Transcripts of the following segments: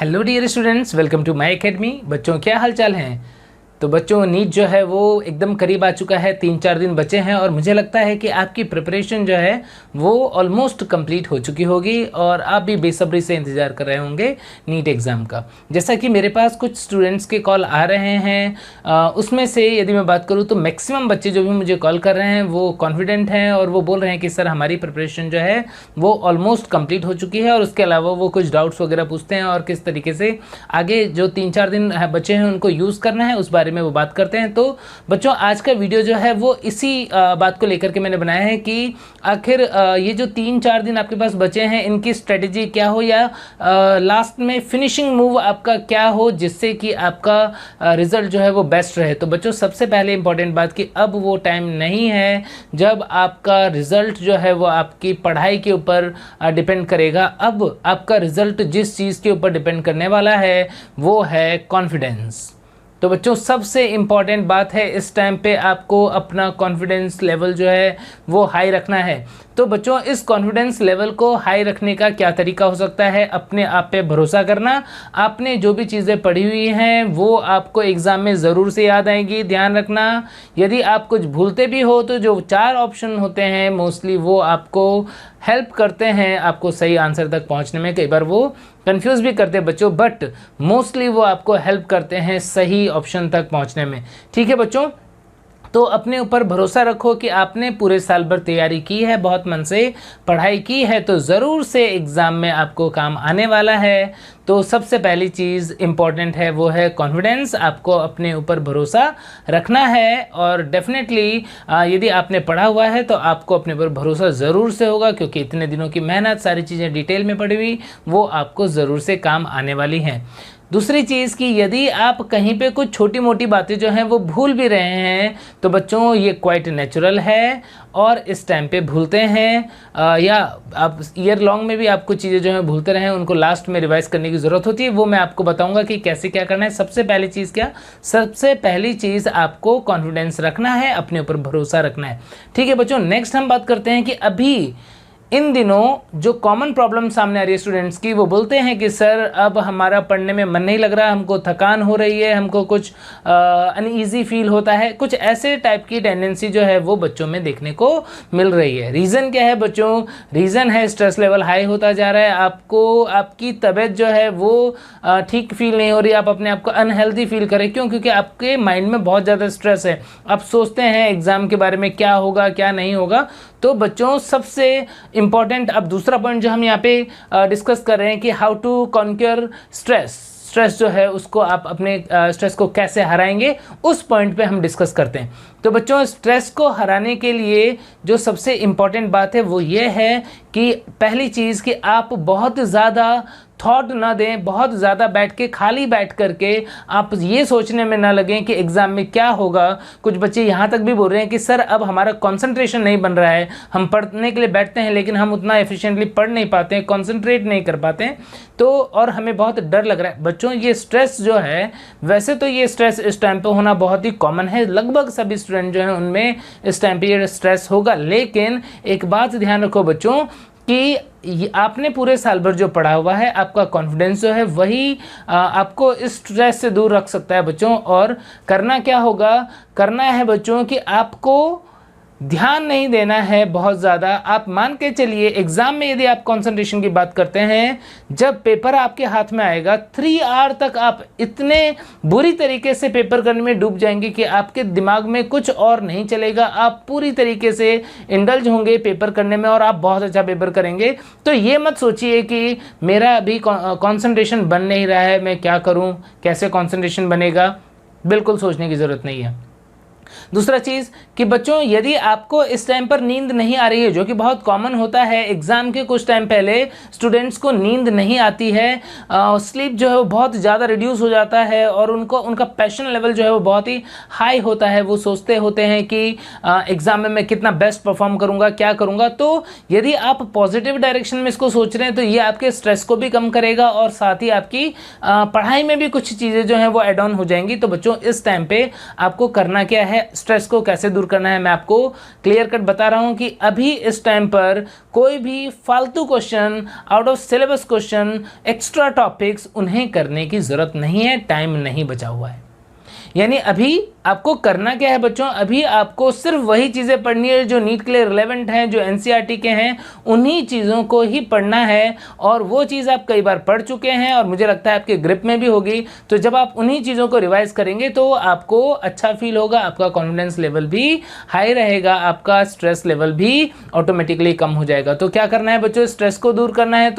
Hello dear students, welcome to my academy. बच्चों क्या हाल चाल हैं। तो बच्चों नीट जो है वो एकदम करीब आ चुका है, 3-4 दिन बचे हैं और मुझे लगता है कि आपकी प्रिपरेशन जो है वो ऑलमोस्ट कंप्लीट हो चुकी होगी और आप भी बेसब्री से इंतज़ार कर रहे होंगे नीट एग्ज़ाम का। जैसा कि मेरे पास कुछ स्टूडेंट्स के कॉल आ रहे हैं, उसमें से यदि मैं बात करूँ तो मैक्सिमम बच्चे जो भी मुझे कॉल कर रहे हैं वो कॉन्फिडेंट हैं और वो बोल रहे हैं कि सर हमारी प्रिपरेशन जो है वो ऑलमोस्ट कंप्लीट हो चुकी है और उसके अलावा वो कुछ डाउट्स वगैरह पूछते हैं और किस तरीके से आगे जो 3-4 दिन बचे हैं उनको यूज़ करना है उस बारे में वो बात करते हैं। तो बच्चों आज का वीडियो जो है वो इसी बात को लेकर के मैंने बनाया है कि आखिर ये जो 3-4 दिन आपके पास बचे हैं इनकी स्ट्रेटेजी क्या हो या लास्ट में फिनिशिंग मूव आपका क्या हो जिससे कि आपका रिजल्ट जो है वो बेस्ट रहे। तो बच्चों सबसे पहले इंपॉर्टेंट बात कि अब वो टाइम नहीं है जब आपका रिजल्ट जो है वो आपकी पढ़ाई के ऊपर डिपेंड करेगा। अब आपका रिजल्ट जिस चीज़ के ऊपर डिपेंड करने वाला है वो है कॉन्फिडेंस। तो बच्चों सबसे इम्पॉर्टेंट बात है इस टाइम पे आपको अपना कॉन्फिडेंस लेवल जो है वो हाई रखना है। तो बच्चों इस कॉन्फिडेंस लेवल को हाई रखने का क्या तरीका हो सकता है? अपने आप पे भरोसा करना। आपने जो भी चीज़ें पढ़ी हुई हैं वो आपको एग्ज़ाम में ज़रूर से याद आएंगी। ध्यान रखना यदि आप कुछ भूलते भी हो तो जो 4 ऑप्शन होते हैं मोस्टली वो आपको हेल्प करते हैं आपको सही आंसर तक पहुंचने में। कई बार वो कंफ्यूज भी करते हैं बच्चों, बट मोस्टली वो आपको हेल्प करते हैं सही ऑप्शन तक पहुंचने में। ठीक है बच्चों, तो अपने ऊपर भरोसा रखो कि आपने पूरे साल भर तैयारी की है, बहुत मन से पढ़ाई की है तो ज़रूर से एग्ज़ाम में आपको काम आने वाला है। तो सबसे पहली चीज़ इम्पॉर्टेंट है वो है कॉन्फिडेंस। आपको अपने ऊपर भरोसा रखना है और डेफिनेटली यदि आपने पढ़ा हुआ है तो आपको अपने ऊपर भरोसा ज़रूर से होगा क्योंकि इतने दिनों की मेहनत, सारी चीज़ें डिटेल में पढ़ी हुई वो आपको ज़रूर से काम आने वाली हैं। दूसरी चीज़ कि यदि आप कहीं पे कुछ छोटी मोटी बातें जो हैं वो भूल भी रहे हैं तो बच्चों ये क्वाइट नेचुरल है और इस टाइम पे भूलते हैं या आप ईयर लॉन्ग में भी आप कुछ चीज़ें जो हैं भूलते रहे हैं उनको लास्ट में रिवाइज करने की ज़रूरत होती है। वो मैं आपको बताऊंगा कि कैसे क्या करना है। सबसे पहली चीज़ क्या? सबसे पहली चीज़ आपको कॉन्फिडेंस रखना है, अपने ऊपर भरोसा रखना है। ठीक है बच्चों, नेक्स्ट हम बात करते हैं कि अभी इन दिनों जो कॉमन प्रॉब्लम सामने आ रही है स्टूडेंट्स की, वो बोलते हैं कि सर अब हमारा पढ़ने में मन नहीं लग रहा, हमको थकान हो रही है, हमको कुछ अनईजी फील होता है। कुछ ऐसे टाइप की टेंडेंसी जो है वो बच्चों में देखने को मिल रही है। रीज़न क्या है बच्चों? रीज़न है स्ट्रेस लेवल हाई होता जा रहा है। आपको आपकी तबीयत जो है वो ठीक फील नहीं हो रही, आप अपने आप को अनहेल्दी फील करें। क्यों? क्योंकि आपके माइंड में बहुत ज़्यादा स्ट्रेस है। आप सोचते हैं एग्ज़ाम के बारे में क्या होगा क्या नहीं होगा। तो बच्चों सबसे इम्पॉर्टेंट अब दूसरा पॉइंट जो हम यहाँ पे डिस्कस कर रहे हैं कि हाउ टू कॉन्क्यर स्ट्रेस जो है उसको आप अपने स्ट्रेस को कैसे हराएंगे उस पॉइंट पे हम डिस्कस करते हैं। तो बच्चों स्ट्रेस को हराने के लिए जो सबसे इम्पॉर्टेंट बात है वो ये है कि पहली चीज़ कि आप बहुत ज़्यादा थॉट ना दें, बहुत ज़्यादा खाली बैठ करके आप ये सोचने में ना लगें कि एग्ज़ाम में क्या होगा। कुछ बच्चे यहाँ तक भी बोल रहे हैं कि सर अब हमारा कंसंट्रेशन नहीं बन रहा है, हम पढ़ने के लिए बैठते हैं लेकिन हम उतना एफिशिएंटली पढ़ नहीं पाते हैं, कंसंट्रेट नहीं कर पाते हैं तो और हमें बहुत डर लग रहा है। बच्चों ये स्ट्रेस जो है, वैसे तो ये स्ट्रेस इस टाइम पे होना बहुत ही कॉमन है, लगभग सभी स्टूडेंट जो हैं उनमें इस टाइम पे ये स्ट्रेस होगा। लेकिन एक बात ध्यान रखो बच्चों कि आपने पूरे साल भर जो पढ़ा हुआ है, आपका कॉन्फिडेंस जो है वही आपको इस स्ट्रेस से दूर रख सकता है बच्चों। और करना क्या होगा? करना है बच्चों कि आपको ध्यान नहीं देना है बहुत ज़्यादा। आप मान के चलिए एग्ज़ाम में यदि आप कंसंट्रेशन की बात करते हैं, जब पेपर आपके हाथ में आएगा 3 आवर तक आप इतने बुरी तरीके से पेपर करने में डूब जाएंगे कि आपके दिमाग में कुछ और नहीं चलेगा। आप पूरी तरीके से इंडल्ज होंगे पेपर करने में और आप बहुत अच्छा पेपर करेंगे। तो ये मत सोचिए कि मेरा अभी कंसंट्रेशन बन नहीं रहा है, मैं क्या करूँ, कैसे कंसंट्रेशन बनेगा। बिल्कुल सोचने की ज़रूरत नहीं है। दूसरा चीज़ कि बच्चों यदि आपको इस टाइम पर नींद नहीं आ रही है, जो कि बहुत कॉमन होता है, एग्ज़ाम के कुछ टाइम पहले स्टूडेंट्स को नींद नहीं आती है, स्लीप जो है वो बहुत ज़्यादा रिड्यूस हो जाता है और उनका पैशन लेवल जो है वो बहुत ही हाई होता है। वो सोचते होते हैं कि एग्ज़ाम में मैं कितना बेस्ट परफॉर्म करूँगा, क्या करूँगा। तो यदि आप पॉजिटिव डायरेक्शन में इसको सोच रहे हैं तो ये आपके स्ट्रेस को भी कम करेगा और साथ ही आपकी पढ़ाई में भी कुछ चीज़ें जो हैं वो एड ऑन हो जाएंगी। तो बच्चों इस टाइम पे आपको करना क्या है? स्ट्रेस को कैसे दूर करना है मैं आपको क्लियर कट बता रहा हूँ कि अभी इस टाइम पर कोई भी फालतू question, out of syllabus question, extra topics उन्हें करने की ज़रूरत नहीं है, टाइम नहीं बचा हुआ है। यानी अभी आपको करना क्या है बच्चों, अभी आपको सिर्फ वही चीज़ें पढ़नी है जो नीट के लिए रिलेवेंट हैं, जो एनसीईआरटी के हैं, उन्हीं चीज़ों को ही पढ़ना है। और वो चीज़ आप कई बार पढ़ चुके हैं और मुझे लगता है आपके ग्रिप में भी होगी। तो जब आप उन्हीं चीज़ों को रिवाइज करेंगे तो आपको अच्छा फील होगा, आपका कॉन्फिडेंस लेवल भी हाई रहेगा, आपका स्ट्रेस लेवल भी ऑटोमेटिकली कम हो जाएगा। तो क्या करना है बच्चों, स्ट्रेस को दूर करना है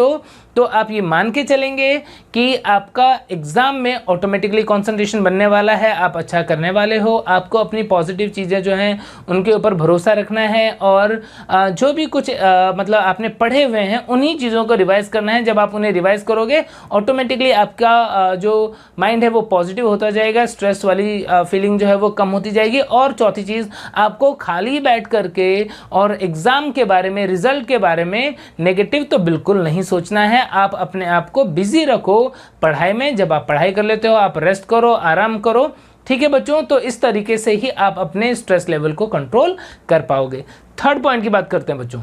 तो आप ये मान के चलेंगे कि आपका एग्ज़ाम में ऑटोमेटिकली कंसंट्रेशन बनने वाला है, आप अच्छा करने वाले हो। आपको अपनी पॉजिटिव चीज़ें जो हैं उनके ऊपर भरोसा रखना है और जो भी कुछ मतलब आपने पढ़े हुए हैं उन्हीं चीज़ों को रिवाइज करना है। जब आप उन्हें रिवाइज करोगे ऑटोमेटिकली आपका जो माइंड है वो पॉजिटिव होता जाएगा, स्ट्रेस वाली फीलिंग जो है वो कम होती जाएगी। और चौथी चीज़, आपको खाली बैठ करके और एग्ज़ाम के बारे में, रिजल्ट के बारे में नेगेटिव तो बिल्कुल नहीं सोचना है। आप अपने आप को बिजी रखो पढ़ाई में। जब आप पढ़ाई कर लेते हो आप रेस्ट करो, आराम करो, ठीक है बच्चों। तो इस तरीके से ही आप अपने स्ट्रेस लेवल को कंट्रोल कर पाओगे। थर्ड पॉइंट की बात करते हैं बच्चों।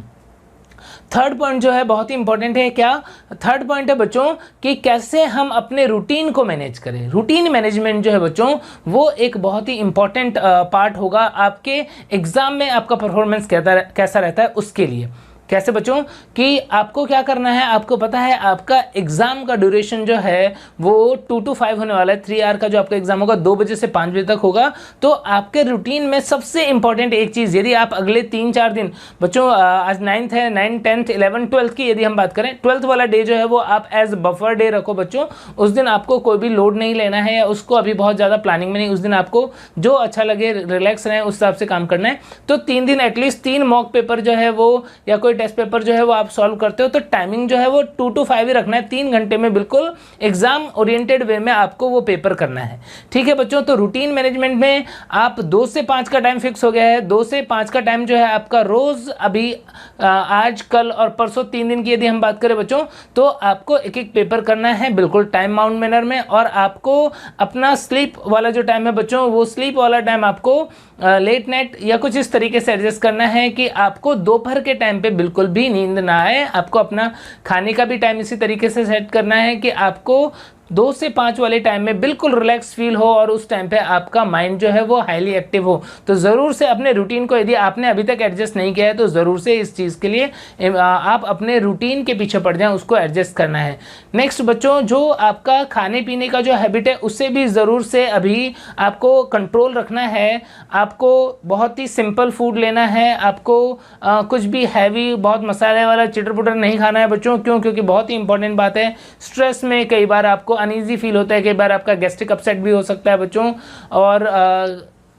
थर्ड पॉइंट जो है बहुत ही इंपॉर्टेंट है। क्या थर्ड पॉइंट है बच्चों कि कैसे हम अपने रूटीन को मैनेज करें। रूटीन मैनेजमेंट जो है बच्चों वो एक बहुत ही इंपॉर्टेंट पार्ट होगा आपके एग्जाम में। आपका परफॉर्मेंस कैसा रहता है उसके लिए। कैसे बच्चों कि आपको क्या करना है, आपको पता है आपका एग्जाम का ड्यूरेशन जो है वो 2 to 5 होने वाला है। 3 आवर का जो आपका एग्जाम होगा 2 बजे से 5 बजे तक होगा। तो आपके रूटीन में सबसे इंपॉर्टेंट एक चीज़, यदि आप अगले 3-4 दिन बच्चों, आज 9th है, 9th 10th 11th 12th की यदि हम बात करें, 12th वाला डे जो है वो आप एज बफर डे रखो बच्चों। उस दिन आपको कोई भी लोड नहीं लेना है या उसको अभी बहुत ज़्यादा प्लानिंग में नहीं, उस दिन आपको जो अच्छा लगे रिलैक्स रहें उस हिसाब से काम करना है। तो 3 दिन एटलीस्ट 3 मॉक पेपर जो है वो या कोई टेस्ट पेपर जो है वो आप सॉल्व करते हो तो टाइमिंग जो है वो 2 to 5 ही रखना है। 3 घंटे में बिल्कुल एग्जाम ओरिएंटेड वे में आपको वो पेपर करना है, ठीक है बच्चों। तो रूटीन मैनेजमेंट में आप 2 से 5 का टाइम फिक्स हो गया है। 2 से 5 का टाइम जो है आपका रोज, अभी आज, कल और परसों 3 दिन की यदि हम बात करें बच्चों तो आपको एक एक पेपर करना है बिल्कुल टाइम बाउंड मैनर में। और आपको अपना स्लीप वाला जो टाइम है बच्चों, वो स्लीप वाला टाइम आपको लेट नाइट या कुछ इस तरीके से एडजस्ट करना है कि आपको दोपहर के टाइम पे बिल्कुल भी नींद ना आए। आपको अपना खाने का भी टाइम इसी तरीके से सेट करना है कि आपको 2 से 5 वाले टाइम में बिल्कुल रिलैक्स फील हो और उस टाइम पे आपका माइंड जो है वो हाईली एक्टिव हो। तो ज़रूर से अपने रूटीन को, यदि आपने अभी तक एडजस्ट नहीं किया है तो ज़रूर से इस चीज़ के लिए आप अपने रूटीन के पीछे पड़ जाएं, उसको एडजस्ट करना है। नेक्स्ट बच्चों, जो आपका खाने पीने का जो हैबिट है उससे भी ज़रूर से अभी आपको कंट्रोल रखना है। आपको बहुत ही सिंपल फूड लेना है। आपको कुछ भी हैवी, बहुत मसाले वाला चिटर पुटर नहीं खाना है बच्चों। क्यों? क्योंकि बहुत ही इंपॉर्टेंट बात है, स्ट्रेस में कई बार आपको अनईजी फील होता है, कई बार आपका गैस्ट्रिक अपसेट भी हो सकता है बच्चों, और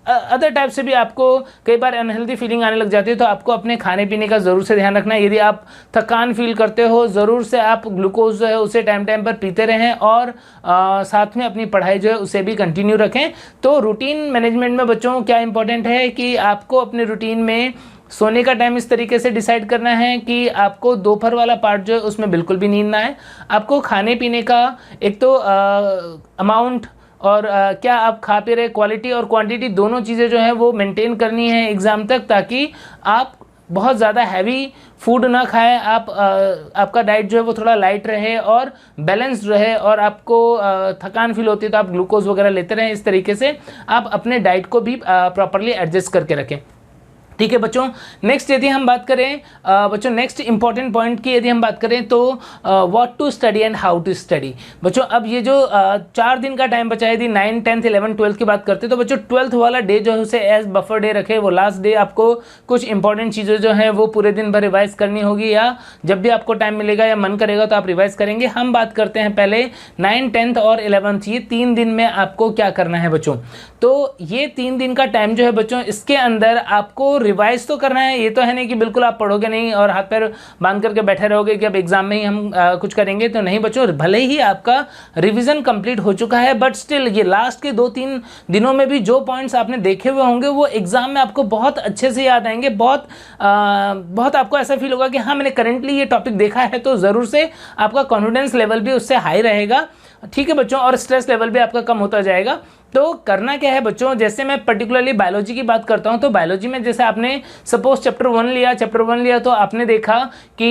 अदर टाइप से भी आपको कई बार अनहेल्दी फीलिंग आने लग जाती है। तो आपको अपने खाने पीने का ज़रूर से ध्यान रखना है। यदि आप थकान फील करते हो ज़रूर से आप ग्लूकोज जो है उसे टाइम टाइम पर पीते रहें और साथ में अपनी पढ़ाई जो है उसे भी कंटिन्यू रखें। तो रूटीन मैनेजमेंट में बच्चों क्या इंपॉर्टेंट है कि आपको अपने रूटीन में सोने का टाइम इस तरीके से डिसाइड करना है कि आपको दोपहर वाला पार्ट जो है उसमें बिल्कुल भी नींद ना आए। आपको खाने पीने का एक तो अमाउंट और क्या आप खा पी रहे, क्वालिटी और क्वांटिटी दोनों चीज़ें जो हैं वो मेंटेन करनी है एग्ज़ाम तक, ताकि आप बहुत ज़्यादा हैवी फूड ना खाएं। आपका डाइट जो है वो थोड़ा लाइट रहे और बैलेंस्ड रहे, और आपको थकान फील होती है तो आप ग्लूकोज वगैरह लेते रहें। इस तरीके से आप अपने डाइट को भी प्रॉपरली एडजस्ट करके रखें, ठीक है बच्चों। नेक्स्ट यदि हम बात करें बच्चों, नेक्स्ट इंपॉर्टेंट पॉइंट की यदि हम बात करें तो what to study and how to study. बच्चों अब ये जो 4 दिन का टाइम बचा है, यदि 9, 10, 11, 12 की बात करते हैं तो बच्चों 12th वाला डे जो है उसे एज बफर डे रखे। वो लास्ट डे आपको कुछ इंपॉर्टेंट चीज़ें जो हैं वो पूरे दिन भर रिवाइज करनी होगी, या जब भी आपको टाइम मिलेगा या मन करेगा तो आप रिवाइज करेंगे। हम बात करते हैं पहले 9, 10th और 11th, ये 3 दिन में आपको क्या करना है बच्चों। तो ये 3 दिन का टाइम जो है बच्चों, इसके अंदर आपको रिवाइज तो करना है। ये तो है नहीं कि बिल्कुल आप पढ़ोगे नहीं और हाथ पैर बांध करके बैठे रहोगे कि अब एग्जाम में ही हम कुछ करेंगे, तो नहीं बच्चों। भले ही आपका रिवीजन कंप्लीट हो चुका है बट स्टिल ये लास्ट के 2-3 दिनों में भी जो पॉइंट्स आपने देखे हुए होंगे वो एग्जाम में आपको बहुत अच्छे से याद आएंगे। बहुत आपको ऐसा फील होगा कि हाँ मैंने करेंटली ये टॉपिक देखा है। तो ज़रूर से आपका कॉन्फिडेंस लेवल भी उससे हाई रहेगा, ठीक है बच्चों, और स्ट्रेस लेवल भी आपका कम होता जाएगा। तो करना क्या है बच्चों, जैसे मैं पर्टिकुलरली बायोलॉजी की बात करता हूँ, तो बायोलॉजी में जैसे आपने सपोज चैप्टर 1 लिया तो आपने देखा कि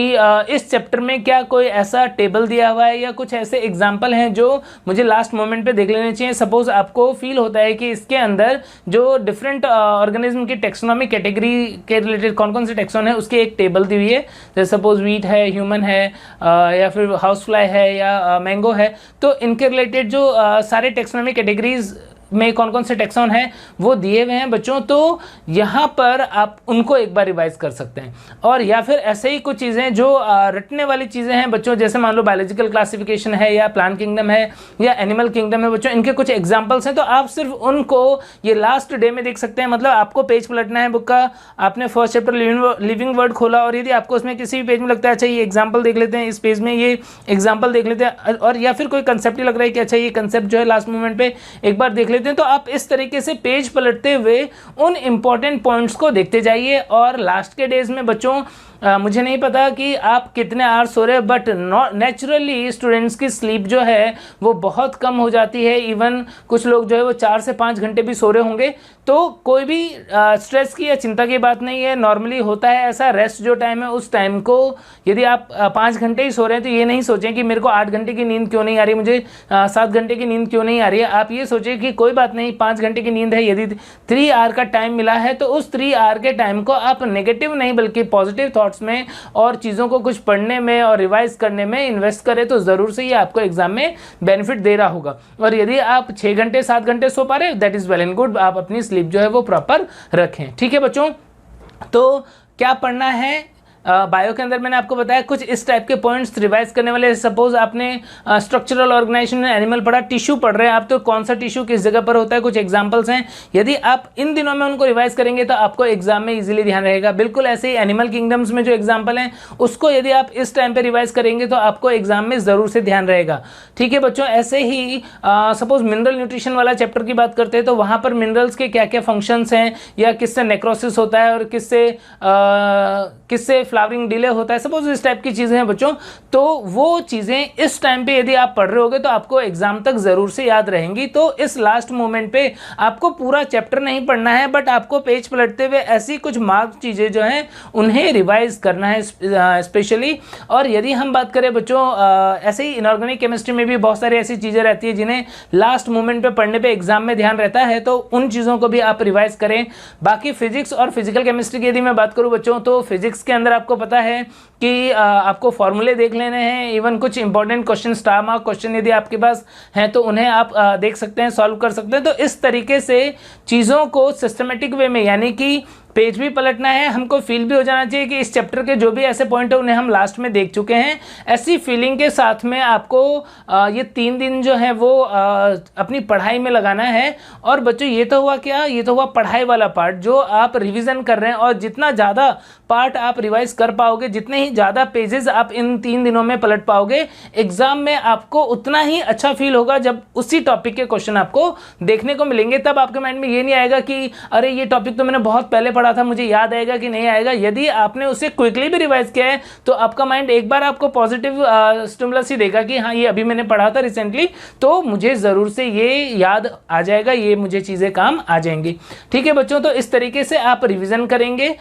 इस चैप्टर में क्या कोई ऐसा टेबल दिया हुआ है या कुछ ऐसे एग्जाम्पल हैं जो मुझे लास्ट मोमेंट पे देख लेने चाहिए। सपोज आपको फील होता है कि इसके अंदर जो डिफरेंट ऑर्गेनिज्म की टेक्सोनॉमी कैटेगरी के रिलेटेड कौन कौन से टेक्सोन है उसकी एक टेबल दी हुई है, जैसे सपोज वीट है, ह्यूमन है, या फिर हाउस फ्लाई है या मैंगो है, तो इनके रिलेटेड जो सारे टेक्सोनॉमी कैटेगरीज में कौन कौन से टेक्सॉन हैं वो दिए हुए हैं बच्चों। तो यहाँ पर आप उनको एक बार रिवाइज कर सकते हैं। और या फिर ऐसे ही कुछ चीज़ें जो रटने वाली चीज़ें हैं बच्चों, जैसे मान लो बायोलॉजिकल क्लासिफिकेशन है या प्लांट किंगडम है या एनिमल किंगडम है बच्चों, इनके कुछ एग्जाम्पल्स हैं, तो आप सिर्फ उनको ये लास्ट डे में देख सकते हैं। मतलब आपको पेज पलटना है बुक का, आपने फर्स्ट चैप्टर लिविंग वर्ड खोला और यदि आपको उसमें किसी भी पेज में लगता है अच्छा ये एग्जाम्पल देख लेते हैं, इस पेज में ये एग्जाम्पल देख लेते हैं, और या फिर कोई कंसेप्ट ही लग रहा है कि अच्छा ये कंसेप्ट जो है लास्ट मोमेंट पे एक बार देख लेते हैं, तो आप इस तरीके से पेज पलटते हुए उन इंपॉर्टेंट पॉइंट्स को देखते जाइए। और लास्ट के डेज में बच्चों मुझे नहीं पता कि आप कितने आवर्स सो रहे हैं, बट नेचुरली स्टूडेंट्स की स्लीप जो है वो बहुत कम हो जाती है। इवन कुछ लोग जो है वो 4 से 5 घंटे भी सो रहे होंगे। तो कोई भी स्ट्रेस की या चिंता की बात नहीं है, नॉर्मली होता है ऐसा। रेस्ट जो टाइम है उस टाइम को यदि आप 5 घंटे ही सो रहे हैं तो ये नहीं सोचें कि मेरे को 8 घंटे की नींद क्यों नहीं आ रही, मुझे 7 घंटे की नींद क्यों नहीं आ रही है। आप ये सोचें कि कोई बात नहीं, 5 घंटे की नींद है, यदि 3 आवर का टाइम मिला है तो उस 3 आवर के टाइम को आप नेगेटिव नहीं बल्कि पॉजिटिव थॉट्स में और चीज़ों को कुछ पढ़ने में और रिवाइज करने में इन्वेस्ट करें, तो ज़रूर से ये आपको एग्जाम में बेनिफिट दे रहा होगा। और यदि आप 6 घंटे 7 घंटे सो पा रहे that is well and good, आप अपनी स्लीप जो है वो प्रॉपर रखें। ठीक है बच्चों, तो क्या पढ़ना है बायो के अंदर मैंने आपको बताया कुछ इस टाइप के पॉइंट्स रिवाइज करने वाले। सपोज आपने स्ट्रक्चरल ऑर्गेनाइजेशन में एनिमल पढ़ा, टिश्यू पढ़ रहे हैं आप, तो कौन सा टिश्यू किस जगह पर होता है, कुछ एग्जांपल्स हैं। यदि आप इन दिनों में उनको रिवाइज करेंगे तो आपको एग्जाम में इजीली ध्यान रहेगा। बिल्कुल ऐसे ही एनिमल किंगडम्स में जो एग्जाम्पल हैं उसको यदि आप इस टाइम पे रिवाइज करेंगे तो आपको एग्जाम में ज़रूर से ध्यान रहेगा। ठीक है बच्चों, ऐसे ही सपोज मिनरल न्यूट्रिशन वाला चैप्टर की बात करते हैं तो वहाँ पर मिनरल्स के क्या क्या फंक्शंस हैं या किससे नेक्रोसिस होता है और किससे फ्लावरिंग डिले होता है, सपोज इस टाइप की चीज़ें हैं बच्चों। तो वो चीज़ें इस टाइम पे यदि आप पढ़ रहे होगे तो आपको एग्जाम तक ज़रूर से याद रहेंगी। तो इस लास्ट मोमेंट पे आपको पूरा चैप्टर नहीं पढ़ना है, बट आपको पेज पलटते हुए ऐसी कुछ मार्क चीज़ें जो हैं उन्हें रिवाइज करना है स्पेशली। और यदि हम बात करें बच्चों ऐसे ही इनऑर्गेनिक केमिस्ट्री में भी बहुत सारी ऐसी चीज़ें रहती है जिन्हें लास्ट मोमेंट पे पढ़ने पे एग्जाम में ध्यान रहता है, तो उन चीज़ों को भी आप रिवाइज करें। बाकी फिजिक्स और फिजिकल केमिस्ट्री की यदि मैं बात करूँ बच्चों, तो फिजिक्स के अंदर आपको पता है कि आपको फॉर्मूले देख लेने हैं। इवन कुछ important question, star mark question यदि आपके पास हैं तो उन्हें आप देख सकते हैं, सॉल्व कर सकते हैं। तो इस तरीके से चीज़ों को सिस्टमेटिक वे में, यानी कि पेज भी पलटना है, हमको फील भी हो जाना चाहिए कि इस चैप्टर के जो भी ऐसे पॉइंट है उन्हें हम लास्ट में देख चुके हैं। ऐसी फीलिंग के साथ में आपको ये 3 दिन जो है वो अपनी पढ़ाई में लगाना है। और बच्चों ये तो हुआ क्या, ये तो हुआ पढ़ाई वाला पार्ट जो आप रिवीजन कर रहे हैं। और जितना ज़्यादा पार्ट आप रिवाइज कर पाओगे, जितने ही ज़्यादा पेजेस आप इन 3 दिनों में पलट पाओगे, एग्जाम में आपको उतना ही अच्छा फील होगा जब उसी टॉपिक के क्वेश्चन आपको देखने को मिलेंगे। तब आपके माइंड में ये नहीं आएगा कि अरे ये टॉपिक तो मैंने बहुत पहले पढ़ा था, मुझे याद आएगा कि नहीं आएगा। यदि आपने उसे क्विकली भी रिवाइज किया है तो आपका माइंड एक बार आपको पॉजिटिव स्टिमुलस ही देगा कि हाँ ये अभी मैंने पढ़ा था रिसेंटली, तो मुझे ज़रूर से ये याद आ जाएगा, ये मुझे चीज़ें काम आ जाएंगी। ठीक है बच्चों, तो इस तरीके से आप रिविज़न करेंगे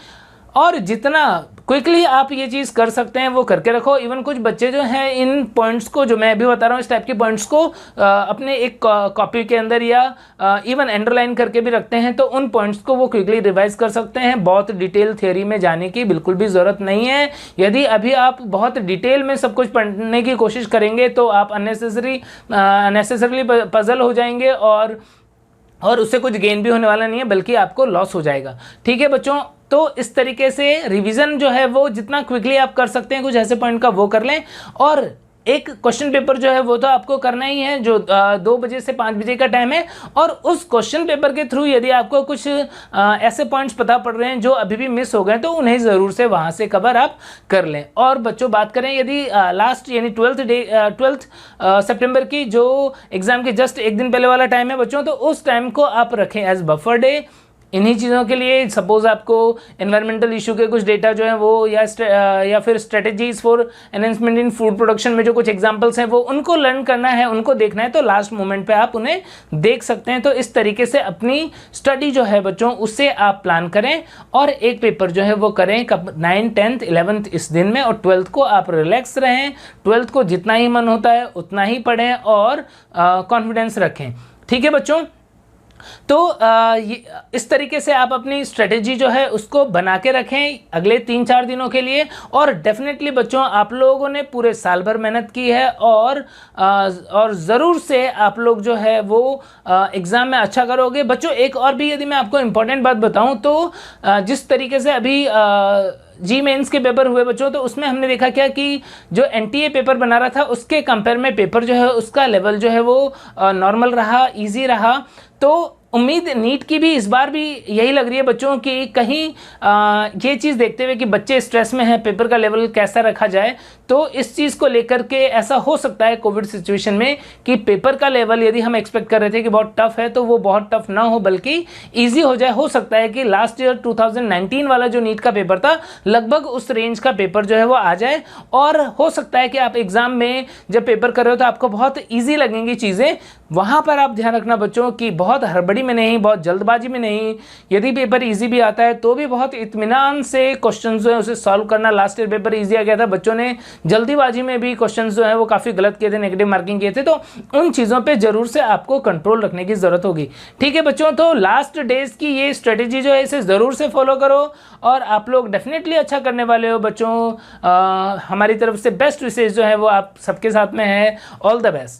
और जितना क्विकली आप ये चीज़ कर सकते हैं वो करके रखो। इवन कुछ बच्चे जो हैं इन पॉइंट्स को, जो मैं अभी बता रहा हूँ इस टाइप के पॉइंट्स को अपने एक कॉपी के अंदर या इवन अंडरलाइन करके भी रखते हैं, तो उन पॉइंट्स को वो क्विकली रिवाइज कर सकते हैं। बहुत डिटेल थ्योरी में जाने की बिल्कुल भी ज़रूरत नहीं है। यदि अभी आप बहुत डिटेल में सब कुछ पढ़ने की कोशिश करेंगे तो आप अननेसेसरली पजल हो जाएंगे और उससे कुछ गेन भी होने वाला नहीं है, बल्कि आपको लॉस हो जाएगा। ठीक है बच्चों, तो इस तरीके से रिवीजन जो है वो जितना क्विकली आप कर सकते हैं कुछ ऐसे पॉइंट का वो कर लें। और एक क्वेश्चन पेपर जो है वो तो आपको करना ही है, जो 2 बजे से 5 बजे का टाइम है। और उस क्वेश्चन पेपर के थ्रू यदि आपको कुछ ऐसे पॉइंट्स पता पड़ रहे हैं जो अभी भी मिस हो गए तो उन्हें ज़रूर से वहाँ से कवर आप कर लें। और बच्चों बात करें यदि लास्ट यानी 12 सितंबर की जो एग्ज़ाम के जस्ट एक दिन पहले वाला टाइम है बच्चों, तो उस टाइम को आप रखें एज बफर डे। इन्हीं चीज़ों के लिए सपोज आपको एनवायरमेंटल इशू के कुछ डेटा जो है वो या फिर strategies for enhancement in food production में जो कुछ एग्जांपल्स हैं वो उनको लर्न करना है, उनको देखना है, तो लास्ट मोमेंट पे आप उन्हें देख सकते हैं। तो इस तरीके से अपनी स्टडी जो है बच्चों उससे आप प्लान करें और एक पेपर जो है वो करें कब 9th 10th 11th इस दिन में, और 12th को आप रिलैक्स रहें, 12th को जितना ही मन होता है उतना ही पढ़ें और कॉन्फिडेंस रखें। ठीक है बच्चों, तो इस तरीके से आप अपनी स्ट्रेटेजी जो है उसको बना के रखें अगले 3-4 दिनों के लिए। और डेफिनेटली बच्चों आप लोगों ने पूरे साल भर मेहनत की है और ज़रूर से आप लोग जो है वो एग्ज़ाम में अच्छा करोगे। बच्चों एक और भी यदि मैं आपको इम्पॉर्टेंट बात बताऊं तो जिस तरीके से अभी जी मेंस के पेपर हुए बच्चों, तो उसमें हमने देखा क्या कि जो एनटीए पेपर बना रहा था उसके कंपेयर में पेपर जो है उसका लेवल जो है वो नॉर्मल रहा, इजी रहा। तो उम्मीद नीट की भी इस बार भी यही लग रही है बच्चों कि कहीं ये चीज़ देखते हुए कि बच्चे स्ट्रेस में हैं, पेपर का लेवल कैसा रखा जाए, तो इस चीज़ को लेकर के ऐसा हो सकता है कोविड सिचुएशन में कि पेपर का लेवल यदि हम एक्सपेक्ट कर रहे थे कि बहुत टफ है तो वो बहुत टफ ना हो बल्कि ईजी हो जाए। हो सकता है कि लास्ट ईयर 2019 वाला जो नीट का पेपर था लगभग उस रेंज का पेपर जो है वो आ जाए, और हो सकता है कि आप एग्ज़ाम में जब पेपर कर रहे हो तो आपको बहुत ईजी लगेंगी चीज़ें। वहाँ पर आप ध्यान रखना बच्चों कि बहुत हड़बड़ी में नहीं, बहुत जल्दबाजी में नहीं, यदि पेपर इजी भी आता है तो भी बहुत इत्मीनान से क्वेश्चन जो है उसे सॉल्व करना। लास्ट ईयर पेपर इजी आ गया था, बच्चों ने जल्दीबाजी में भी क्वेश्चन जो है वो काफ़ी गलत किए थे, नेगेटिव मार्किंग किए थे, तो उन चीज़ों पे ज़रूर से आपको कंट्रोल रखने की ज़रूरत होगी। ठीक है बच्चों, तो लास्ट डेज की ये स्ट्रेटेजी जो है इसे ज़रूर से फॉलो करो और आप लोग डेफिनेटली अच्छा करने वाले हो बच्चों। हमारी तरफ से बेस्ट विशेष जो है वो आप सबके साथ में है। All the best.